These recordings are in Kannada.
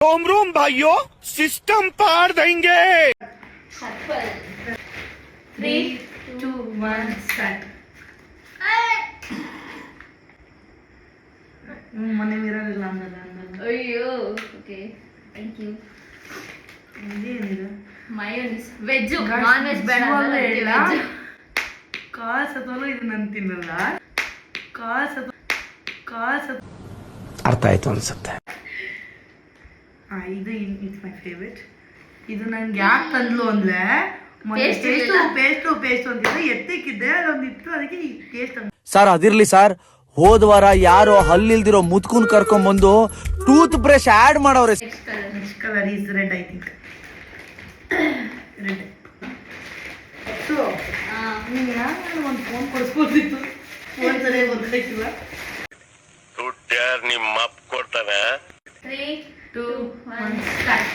रोम रोम भाइयों, सिस्टम पार देंगे। 3, 2, 1, start. ಮನೆ ಮಿರರ್ ಅಂದಲ್ಲ ಅಯ್ಯೋ ಓಕೆ ಥ್ಯಾಂಕ್ ಯು. ಇದೇನಿದು ಮಯೋನೀಸ್ ವೆಜ್ ನಾನ್ ವೆಜ್ ಬೇಡ ಇಲ್ಲ ಕಾಲ್ ಸತ್ವಲ್ಲ ಇದು ನಾನು ತಿನ್ನಲ್ಲ. ಕಾಲ್ ಸತ್ವ ಅರ್ಥ ಆಯ್ತು ಅನ್ಸುತ್ತೆ. ಇದು ಇಟ್ಸ್ ಮೈ ಫೇವ್ರೆಟ್. ಇದು ನನ್ಗೆ ಯಾಕೆ ತಂದ್ಲು ಅಂದ್ರೆ ಪೇಸ್ಟ್ ಅಂತಿದ್ರೆ ಎತ್ತಿಕ್ಕಿದ್ದೆ ಅದೊಂದಿತ್ತು, ಅದಕ್ಕೆ ಈ ಟೇಸ್ಟ್. ಸರ್ ಅದಿರ್ಲಿ ಸರ್, ಹೋದ ವಾರ ಯಾರೋ ಹಲ್ಲಿಲ್ದಿರೋ ಮುತ್ಕುನ್ ಕರ್ಕೊಂಡ್ ಬಂದು ಟೂತ್ ಬ್ರಷ್ ಆಡ್ ಮಾಡವ್ರೆ. Next colour is red I think. Red. So ನೀನು ಯಾರು ಒಂದು ಫೋನ್ ಕೊಡಿಸ್ಬೋದಿತ್ತು, ಫೋನ್ ಸರಿಯಾಗಿ ಬರ್ತಿಲ್ಲ. ದುಡ್ಡು ಯಾರು ನಿಮ್ಮ ಅಪ್ಪ ಕೊಡ್ತಾನೆ? 3, 2, 1 ಸ್ಟಾರ್ಟ್.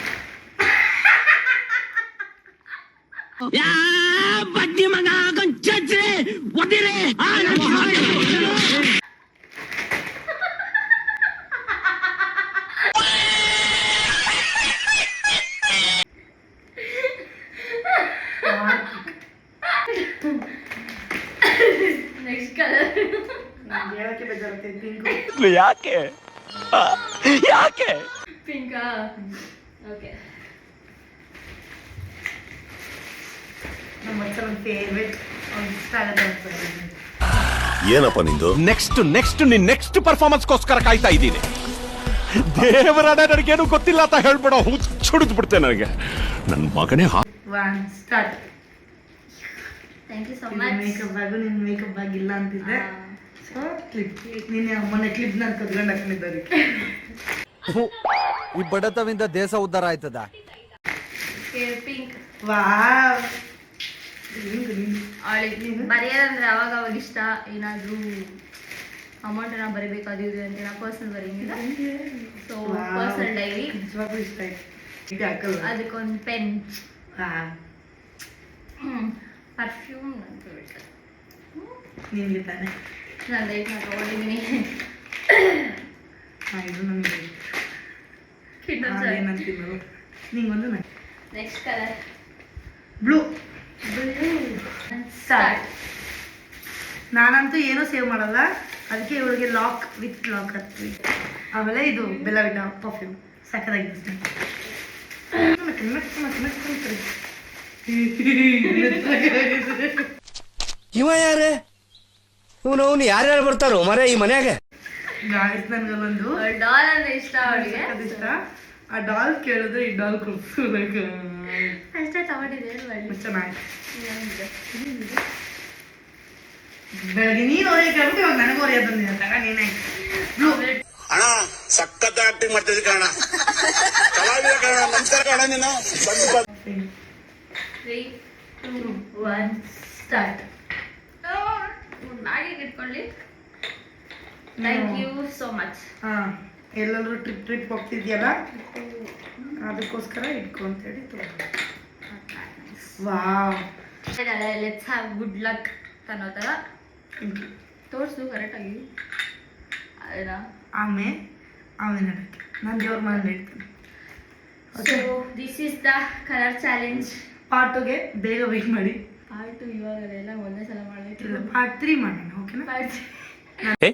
ಬಡ್ಡಿ ಮಗ ಕೊಂಚೆ ಒದಿರೆ ನೆಕ್ಸ್ಟ್ ಕಲರ್ ಹೇಳಕ್ಕೆ ಬೇಜಾರುತ್ತೆ. ಪಿಂಕ್. ಯಾಕೆ ಯಾಕೆ ಪಿಂಕಾ ಓಕೆ. ನಮ್ಮ ಅಚ್ಚ ನನ್ನ ಫೇವ್ರೆಟ್, ಅವ್ನಿಗೆ ಇಷ್ಟ ಆಗತ್ತೆ ಅನ್ಸುತ್ತೆ. ಏನಪ್ಪ ನಿಂದು? ನೆಕ್ಸ್ಟ್ ಪರ್ಫಾರ್ಮೆನ್ಸ್ಗೋಸ್ಕರ ಕಾಯ್ತಾ ಇದ್ದೀನಿ. ದೇವರಾಡ ನನಗೇನು ಗೊತ್ತಿಲ್ಲ ಅಂತ ಹೇಳ್ಬಿಡೋ, ಹುಚ್ಚಿಡಿದು ಬಿಡ್ತೆ ನನಗೆ. ನನ್ನ ಮಗನೇ 1 start. Thank you so much. Makeup bag ನಿನ್ನ ಮೇಕಪ್ ಬ್ಯಾಗ್ ಇಲ್ಲ ಅಂತಿದ್ದೆ. ಸೊ ಕ್ಲಿಪ್ ನೀನು ಮೊನ್ನೆ ಕ್ಲಿಪ್ ನಾನು ಕದ್ಕೊಂಡು ಹಾಕೊಂಡಿದ್ದೆ ಅದಕ್ಕೆ. ಈ ಬಡತವಿಂದ ದೇಶ ಉದ್ಧಾರ ಆಯ್ತದ. Pink wow. ಅವಳಿಗೆ ಬರೆಯೋದಂದ್ರೆ ಅವಾಗ ಇಷ್ಟ. ಏನಾದರೂ ಅಮೌಂಟ್ ನಾವು ಬರೀಬೇಕಾದಿದೆ ಅಂತ ನಾವು ಪರ್ಸನಲ್ ಬರೆಯಂಗಿಲ್ಲ. ಸೊ ಪರ್ಸನಲ್ ಡೈರಿ ನಿಜವಾಗ್ಲೂ ಇಷ್ಟ ಆಯ್ತು. ಇದು ಹಾಕಲ್ಲ. ಅದಕ್ಕೊಂದು ಪೆನ್, ವಾವ್. ಪರ್ಫ್ಯೂಮ್ ನನ್ನ ಫೇವ್ರೆಟ್. ನಿನಗೆ ತಾನೆ ನಾನು ಲೈಟ್ ತಗೊಂಡಿದ್ದೀನಿ. ಇದು ನನಗೆ ಏನಂತೀನಿ ನಿಂಗೊಂದು. Next colour blue. ಸ್ಟಾರ್ಟ್. ನಾನಂತೂ ಏನೂ ಸೇವ್ ಮಾಡಲ್ಲ, ಅದಕ್ಕೆ ಇವಳಿಗೆ ಲಾಕ್ ವಿತ್ ಲಾಕ್ ಹಾಕ್ತೀವಿ. ಆಮೇಲೆ ಇದು ಬೆಲ್ಲವಿನ ಪರ್ಫ್ಯೂಮ್ ಸಕ್ಕದಾಗಿದೆ. ಇವ ಯಾರೇ ಇವನು ಯಾರ್ಯಾರು ಬರ್ತಾರೋ ಮರೆ ಈ ಮನ್ಯಾಗ? ಗಾಯ್ಸ್ ನನ್ಗಲ್ಲೊಂದು ಡಾಲ್ ಅಂದ್ರೆ ಇಷ್ಟ ಅವಳಿಗೆ. ಇಷ್ಟ. ಆ ಡಾಲ್ ಕೇಳಿದ್ರೆ ಈ ಡಾಲ್ ಕೊಡ್ಸು ಅಷ್ಟೇ ತಗೊಂಡಿದ್ದೆ. ಚೆನ್ನಾಗಿ ಬೆಳಗ್ಗೆ ನೀನು ಹೊರಗೆ ಕೇಳ್ಬಿಟ್ಟು ಇವಾಗ ನನಗೂ ಹೊರೆಯ ಬಂದಿದೆ ತಗ ನೀನೇ. ಬ್ಲೂ. ಅಣ್ಣ ಸಖತ್ ಆಕ್ಟಿಂಗ್ ಮಾಡ್ತಿದ್ದೆ ಕಣ, ಕಲಾವಿದ ಕಣ. ನಮಸ್ಕಾರ ಕಣ ನೀನು. 3, 2, 1 ಸ್ಟಾರ್ಟ್. ಬ್ಯಾಗಿಗೆ ಇಟ್ಕೊಳ್ಳಿ. Thank you so much. ಹಾಂ, ಎಲ್ಲರೂ ಟ್ರಿಪ್ ಹೋಗ್ತಿದ್ಯಲ್ಲ ಅದಕ್ಕೋಸ್ಕರ ಇಟ್ಕೊಂತೇಳಿ. Wow. Let's have good luck ಅನ್ನೋ ಥರ ತೋರಿಸು ಕರೆಕ್ಟಾಗಿ. ಅದನ್ನ ಆಮೇಲೆ ನಾನು ದೇವ್ರ ಮನೇಲಿ ಇಡ್ತೀನಿ. So this is the colour challenge. Part 2ಗೆ ಬೇಗ ವೆಯ್ಟ್ ಮಾಡಿ. ಪಾರ್ಟ್ 2 ಇವಾಗಲೆಲ್ಲ ಒಂದೇ ಸಲ ಮಾಡಬೇಕು. ಪಾರ್ಟ್ 3 ಮಾಡೋಣ, ಓಕೆನಾ? ಪಾರ್ಟ್ 3